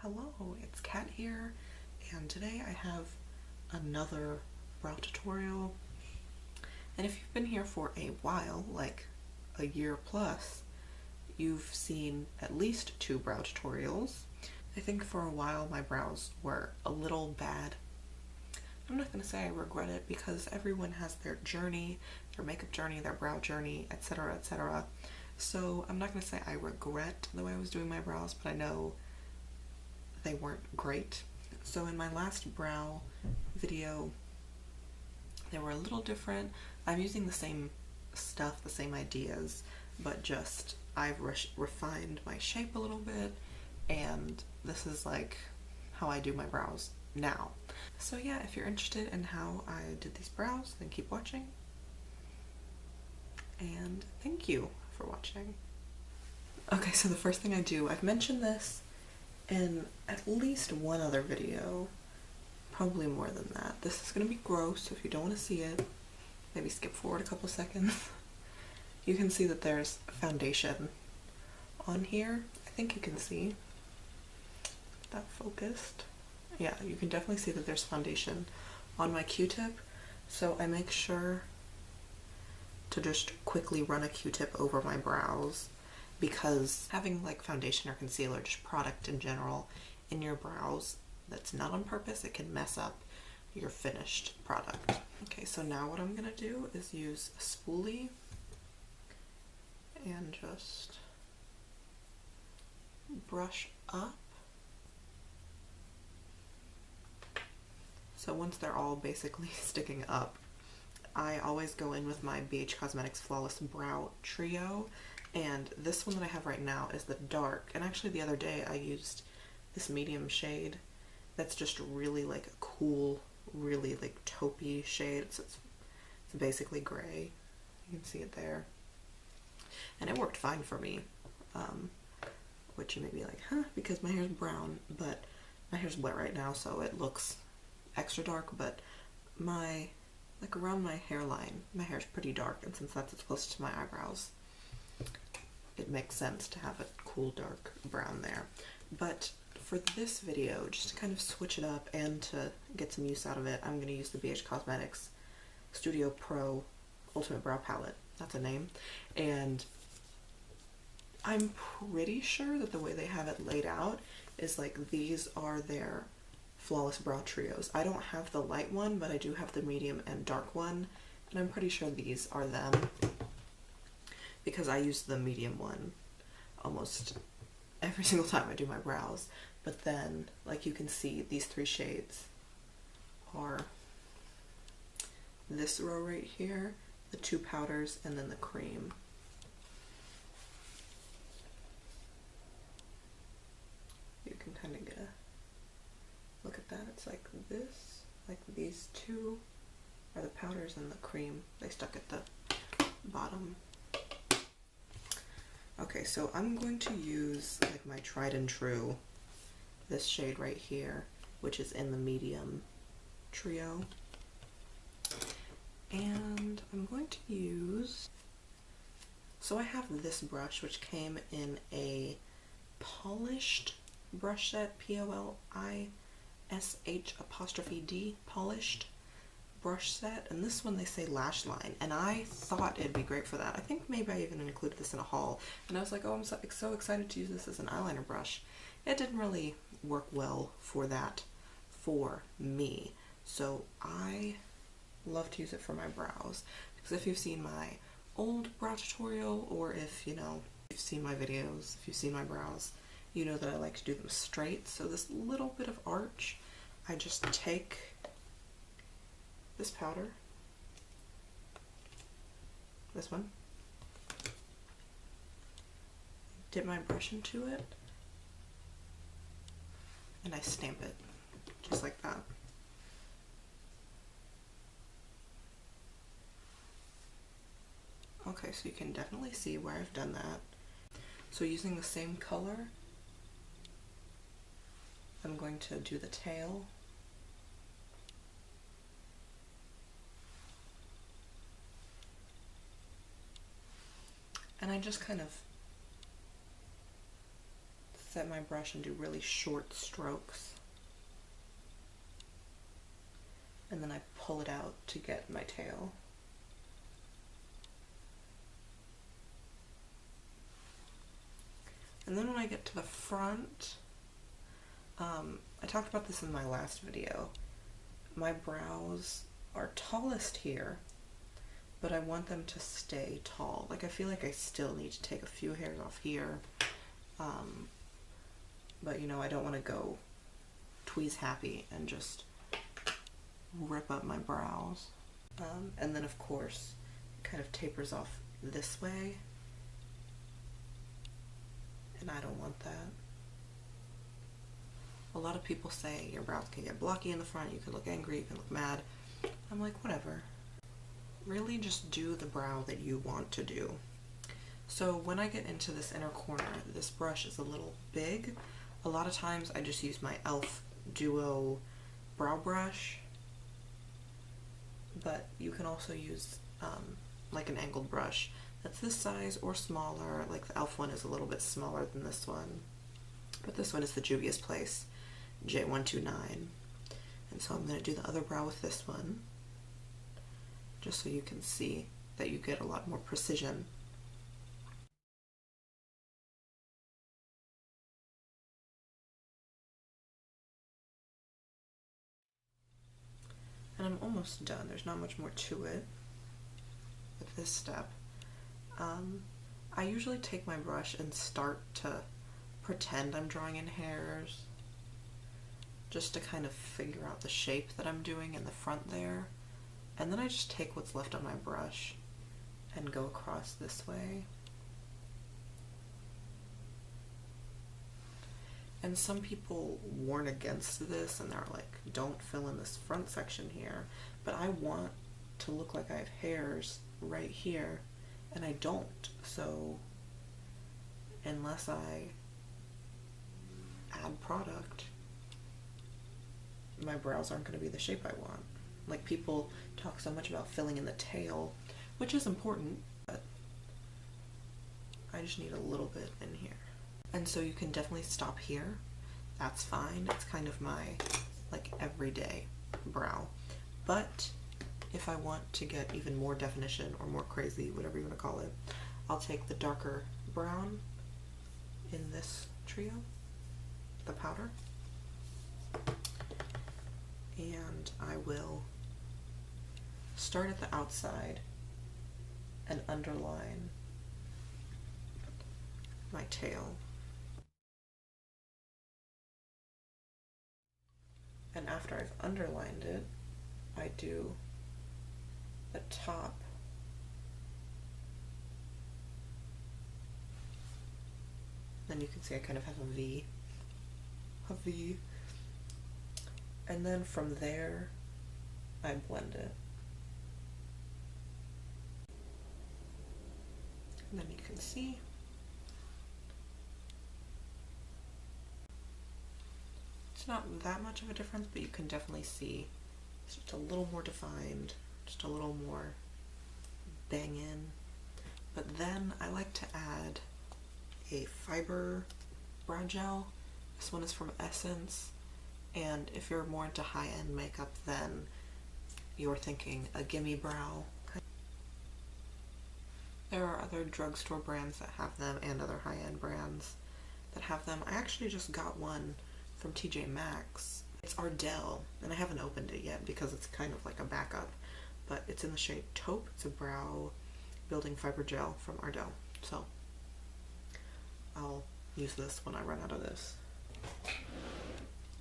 Hello, it's Kat here, and today I have another brow tutorial. And if you've been here for a while, like a year plus, you've seen at least 2 brow tutorials. I think for a while my brows were a little bad. I'm not going to say I regret it because everyone has their journey, their makeup journey, their brow journey, etc., etc. So I'm not going to say I regret the way I was doing my brows, but I know they weren't great. So in my last brow video, they were a little different. I'm using the same stuff, the same ideas, but just I've refined my shape a little bit, and this is like how I do my brows now. So yeah, if you're interested in how I did these brows, then keep watching. And thank you for watching. Okay, so the first thing I do, I've mentioned this in at least one other video, probably more than that. This is going to be gross, so if you don't want to see it, maybe skip forward a couple seconds. You can see that there's foundation on here. I think you can see that focused. Yeah, you can definitely see that there's foundation on my Q-tip, so I make sure to just quickly run a Q-tip over my brows, because having like foundation or concealer, just product in general, in your brows that's not on purpose, it can mess up your finished product. Okay, so now what I'm gonna do is use a spoolie and just brush up. So once they're all basically sticking up, I always go in with my BH Cosmetics Flawless Brow Trio, and this one that I have right now is the dark, and actually the other day I used this medium shade that's just really like a cool, really like taupey shade. It's basically gray. You can see it there. And it worked fine for me, which you may be like, huh, because my hair's brown, but my hair's wet right now, so it looks extra dark, but like around my hairline, my hair's pretty dark, and since that's as close to my eyebrows, it makes sense to have a cool dark brown there. But for this video, just to kind of switch it up and to get some use out of it, I'm going to use the BH Cosmetics Studio Pro Ultimate Brow Palette. That's a name. And I'm pretty sure that the way they have it laid out is like these are their Flawless Brow Trios. I don't have the light one, but I do have the medium and dark one, and I'm pretty sure these are them because I use the medium one almost every single time I do my brows. But then, like you can see, these 3 shades are this row right here, the 2 powders, and then the cream. You can kind of get a look at that. It's like this, like these 2 are the powders and the cream. They stuck at the bottom. Okay, so I'm going to use like my tried and true, this shade right here, which is in the medium trio. And I'm going to use, so I have this brush which came in a polished brush set, POLISH', polished brush set, and this one they say lash line, and I thought it'd be great for that. I think maybe I even included this in a haul, and I was like, oh, I'm so excited to use this as an eyeliner brush. It didn't really work well for that for me, so I love to use it for my brows, because if you've seen my old brow tutorial, or if you know, you've seen my videos, if you've seen my brows, you know that I like to do them straight. So this little bit of arch, I just take this powder, this one, dip my brush into it, and I stamp it just like that. Okay, so you can definitely see where I've done that. So using the same color, I'm going to do the tail. And I just kind of set my brush and do really short strokes. And then I pull it out to get my tail. And then when I get to the front, I talked about this in my last video. My brows are tallest here, but I want them to stay tall. Like, I feel like I still need to take a few hairs off here. But you know, I don't want to go tweeze happy and just rip up my brows. And then of course, it kind of tapers off this way. And I don't want that. A lot of people say your brows can get blocky in the front, you can look angry, you can look mad. I'm like, whatever. Really just do the brow that you want to do. So when I get into this inner corner, this brush is a little big. A lot of times I just use my e.l.f. Duo brow brush, but you can also use like an angled brush that's this size or smaller. Like the e.l.f. one is a little bit smaller than this one, but this one is the Juvia's Place J129. And so I'm going to do the other brow with this one, just so you can see that you get a lot more precision. And I'm almost done. There's not much more to it with this step. I usually take my brush and start to pretend I'm drawing in hairs, just to kind of figure out the shape that I'm doing in the front there. And then I just take what's left on my brush and go across this way. And some people warn against this and they're like, don't fill in this front section here. But I want to look like I have hairs right here, and I don't. So unless I add product, my brows aren't going to be the shape I want. Like, people talk so much about filling in the tail, which is important, but I just need a little bit in here. And so you can definitely stop here. That's fine. It's kind of my like everyday brow. But if I want to get even more definition or more crazy, whatever you want to call it, I'll take the darker brown in this trio, the powder, and I will start at the outside and underline my tail. And after I've underlined it, I do the top. Then you can see I kind of have a V. And then from there, I blend it. And then you can see it's not that much of a difference, but you can definitely see it's just a little more defined, just a little more bang in. But then I like to add a fiber brow gel. This one is from Essence, and if you're more into high-end makeup, then you're thinking a gimme brow. There are other drugstore brands that have them and other high-end brands that have them. I actually just got one from TJ Maxx. It's Ardell, and I haven't opened it yet because it's kind of like a backup, but it's in the shade Taupe. It's a brow building fiber gel from Ardell, so I'll use this when I run out of this.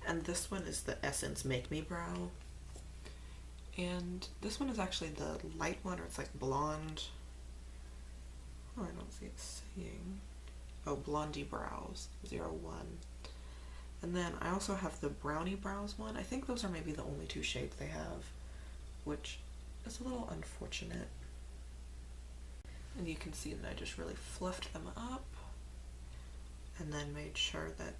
And this one is the Essence Make Me Brow, and this one is actually the light one, or it's like blonde. Oh, I don't see it saying. Oh, Blondie Brows 01. And then I also have the Brownie Brows one. I think those are maybe the only two shades they have, which is a little unfortunate. And you can see that I just really fluffed them up and then made sure that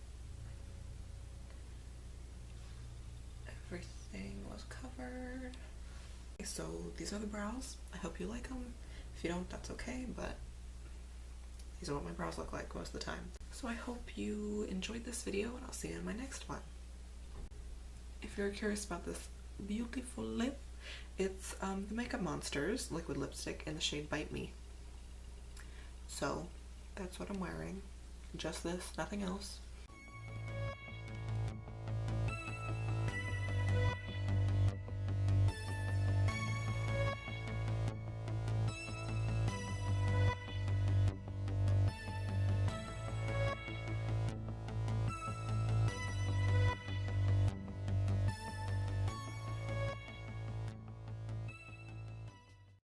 everything was covered. Okay, so these are the brows. I hope you like them. If you don't, that's okay, but These are what my brows look like most of the time. So I hope you enjoyed this video, and I'll see you in my next one. If you're curious about this beautiful lip, it's the Makeup Monsters liquid lipstick in the shade Bite Me. So that's what I'm wearing. Just this, nothing else.